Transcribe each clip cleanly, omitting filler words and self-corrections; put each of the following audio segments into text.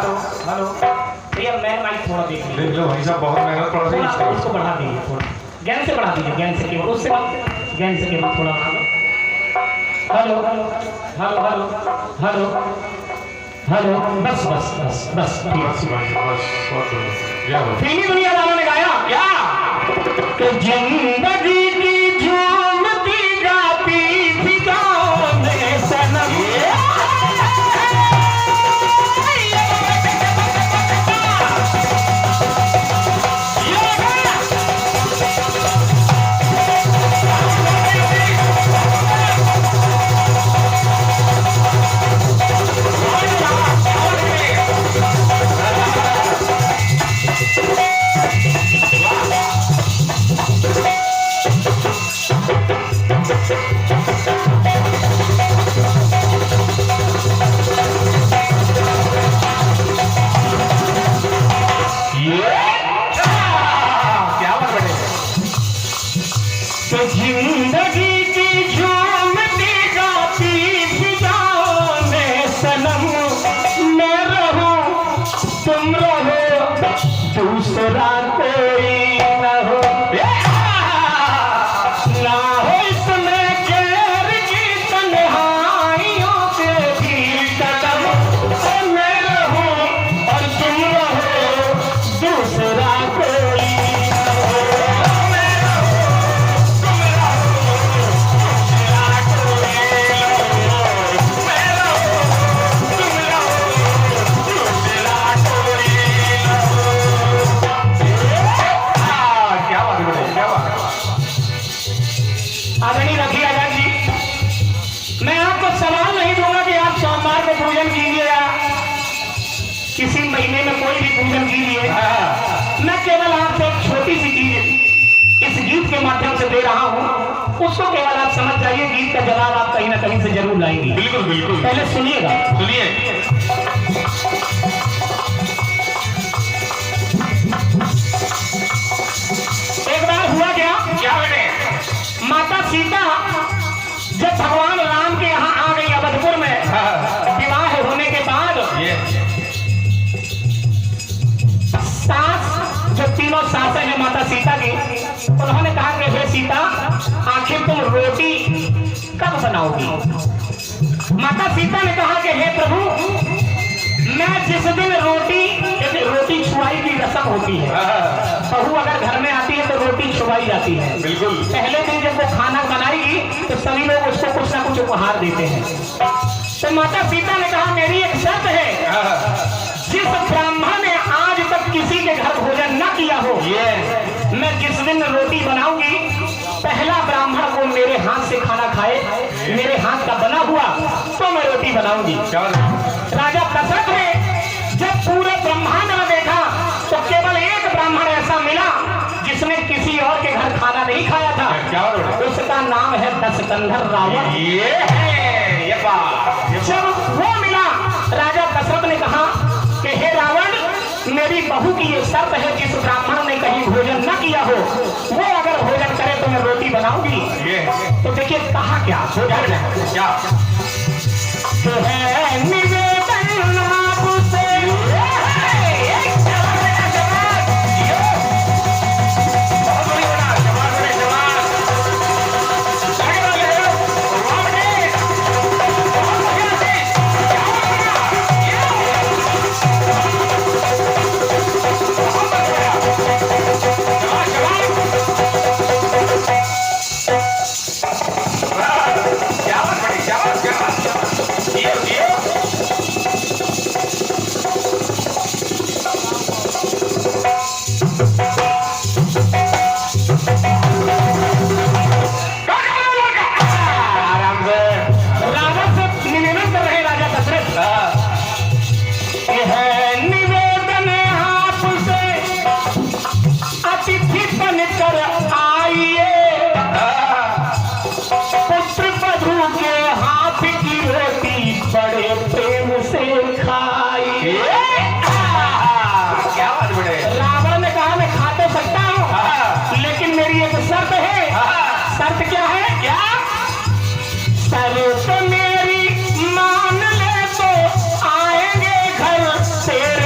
Hello भैया मैं mic थोड़ा देख लो भाई साहब, बहुत मेहनत पड़ रही है। उसको बढ़ा दीजिए थोड़ा, ज्ञान से बढ़ा दीजिए, ज्ञान से केवल, उससे ज्ञान से केवल थोड़ा बढ़ा दो। Hello hello hello hello hello, बस बस बस बस फिल्मी दुनिया वालों ने गाया क्या कि जिंदगी की झूमती गाती फिजाओं में सनम, जिंदगी की झूमती गाती फिजाओं में सनम, मैं रहूं तुम रहो दूसरा कोई न हो, ना हो इसमें गैर की तन्हाइयों के भी कदम, मैं रहूं और तुम रहो दूसरा कोई न हो। आदरणीय रखी आजाद जी, मैं आपको सवाल नहीं दूंगा कि आप सोमवार को पूजन कीजिए या किसी महीने में कोई भी पूजन कीजिए। मैं केवल आपसे एक छोटी सी चीज इस गीत के माध्यम से दे रहा हूं, उसको केवल आप समझ जाइए, गीत का जवाब आप कहीं ना कहीं से जरूर लाएंगे। बिल्कुल बिल्कुल, पहले सुनिएगा, सुनिए। एक बार हुआ क्या बेटे, माता सीता जब भगवान राम के यहाँ आ गई अवधपुर में, विवाह होने के बाद सास, जो तीनों सासें हैं माता सीता की, उन्होंने कहा कि हे सीता, आखिर तुम रोटी कब बनाओगी? माता सीता ने कहा कि हे प्रभु, मैं जिस दिन रोटी छुआई की रस्म होती है, बहू अगर घर में आती है तो रोटी छुआई जाती है। बिल्कुल। पहले दिन जब वो खाना बनाएगी तो सभी लोग उसको कुछ ना कुछ उपहार देते हैं। तो माता सीता ने कहा मेरी एक शर्त है, जिस ब्राह्मण ने आज तक किसी के घर भोजन न किया हो, मैं जिस दिन रोटी बनाऊंगी, पहला ब्राह्मण को मेरे हाथ से खाना खाए, मेरे हाथ का बना हुआ, तो मैं रोटी बनाऊंगी। राजा दशरथ ने जब पूरे ब्रह्मांड में देखा तो केवल एक ब्राह्मण ऐसा मिला जिसने किसी और के घर खाना नहीं खाया था। उसका नाम है दशकंधर रावण। जब वो मिला, राजा दशरथ ने कहा कि हे रावण, मेरी बहू की ये शर्त है, जिस ब्राह्मण ने कहीं भोजन न किया हो, वो अगर भोजन करे तो मैं रोटी बनाऊंगी। तो देखिए कहा क्या तो है निवेदन आपसे, रावण ने कहा मैं खा तो सकता हूँ, लेकिन मेरी एक शर्त है। शर्त क्या है? क्या शर्त मेरी मान ले तो आएंगे घर तेरे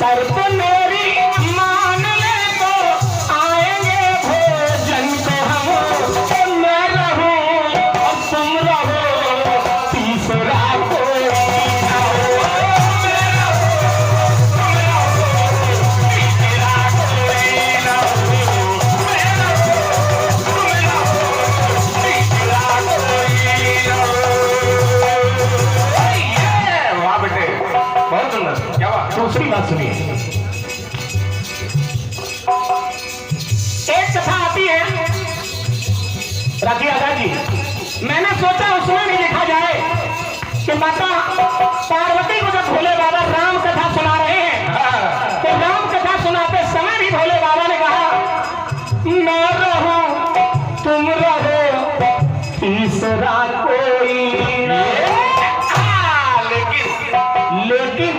शर्त मेरी मान ले तो आएंगे भोजन को हम, तो मैं रहूं और तुम रहो, तीसरा कोई ना हो। मैं रहूं, तुम रहो, तीसरा कोई ना हो। मैं रहूं, तुम रहो, तीसरा कोई ना हो। वाह बेटे, बहुत सुंदर। क्या बात? दूसरी बात सुनिए, एक कथा आती है राखी आजाद जी, मैंने सोचा उसमें भी लिखा जाए कि माता पार्वती को जब भोले बाबा राम कथा सुना रहे हैं, तो राम कथा सुनाते समय भी भोले बाबा ने कहा मैं रहूं तुम रहो, तीसरा कोई ना। लेकिन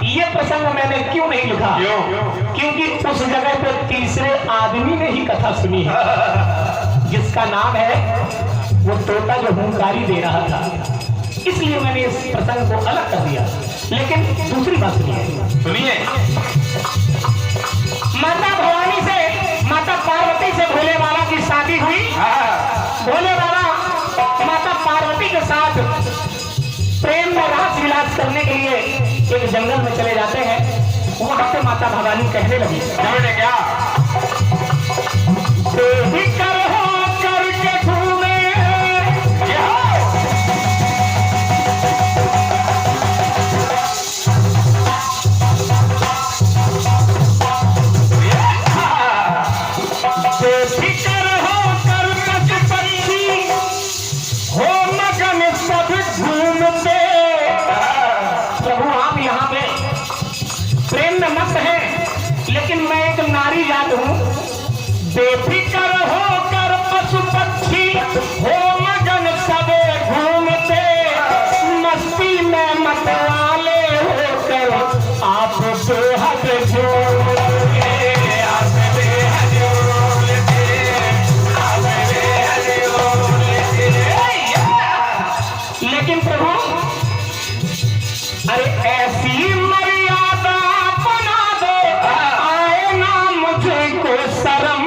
ये प्रसंग मैंने क्यों नहीं लिखा? क्योंकि उस जगह पे तीसरे आदमी ने ही कथा सुनी है, जिसका नाम है वो तोता जो हुंकारी दे रहा था, इसलिए मैंने इस प्रसंग को अलग कर दिया। लेकिन दूसरी बात सुनिए, माता भवानी से, माता पार्वती से भोले बाबा की शादी हुई। भोले बाबा माता पार्वती के साथ प्रेम में रास विलास करने के लिए एक जंगल में चले जाते हैं। वहां से माता भवानी कहने लगी क्या बेफिक्र हो करके घूमे, बेफिक्र हो कर पक्षी हो मगन सब घूमते। प्रभु आप यहाँ पे प्रेम में मस्त है, लेकिन मैं एक नारी जात हूँ। बेफिक्र हो कर पशु पक्षी हो मगन सब घूमते, मस्ती में मतवाले होकर आप बेहद झूमते, आप बेहद झूमते, आप बेहद झूमते। लेकिन प्रभु अरे ऐसी मर्यादा बना दो, आए ना मुझे को शर्म।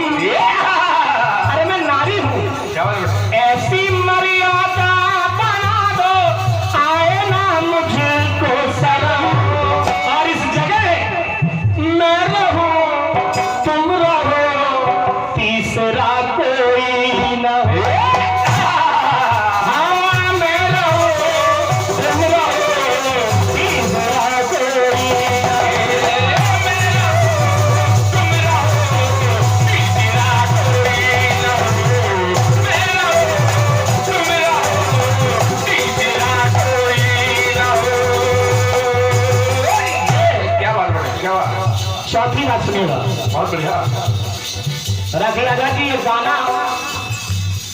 अरे मैं नारी हूँ, ऐसी मर्यादा बना दो, आए ना मुझे को शर्म। और इस जगह मैं रहूं तुम रहो, तीसरा कोई ना हो। चौथी बात सुनिएगा, बहुत बढ़िया। राखी राजा जी ये गाना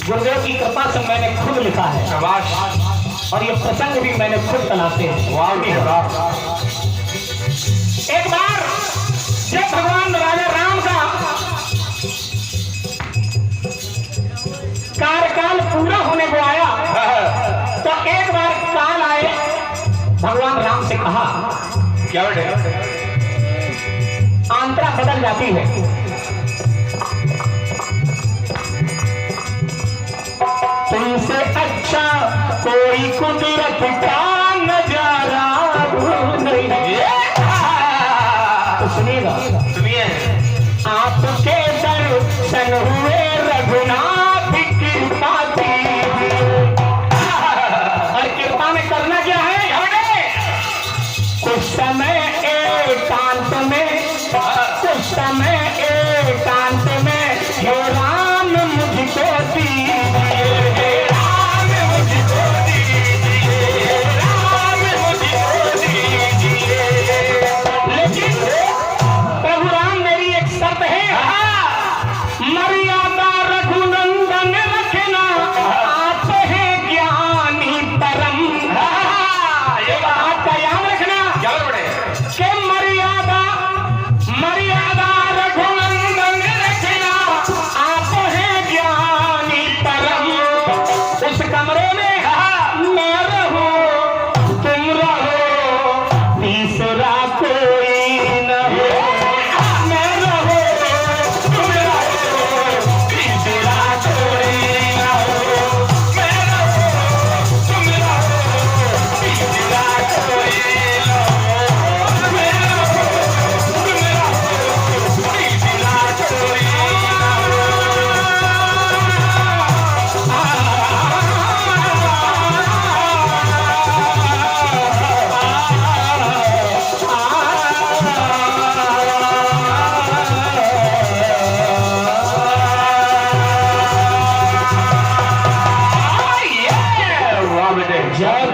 गुरुदेव की कृपा से मैंने खुद लिखा है, शाबाश। और ये प्रसंग भी मैंने खुद तलाते हैं। वाह। एक बार जब भगवान राजा राम का कार्यकाल पूरा होने को आया, तो एक बार काल आए, भगवान राम से कहा क्या बेटे? आंतरा बदल जाती है। तुमसे अच्छा कोई कुदरत का नजारा नहीं। तो सुनिएगा, सुनिए। आपके दर्शन हुए रघुनाथ कृपा कीजिए। और कृपा में करना क्या है? कुछ समय एकांत में, कुछ समय एकांत में हे राम मुझको दीजिए, हे राम मुझको दीजिए, हे राम मुझको दीजिए। लेकिन प्रभु राम मेरी एक शर्त है, मर्यादा रघुनंदन जय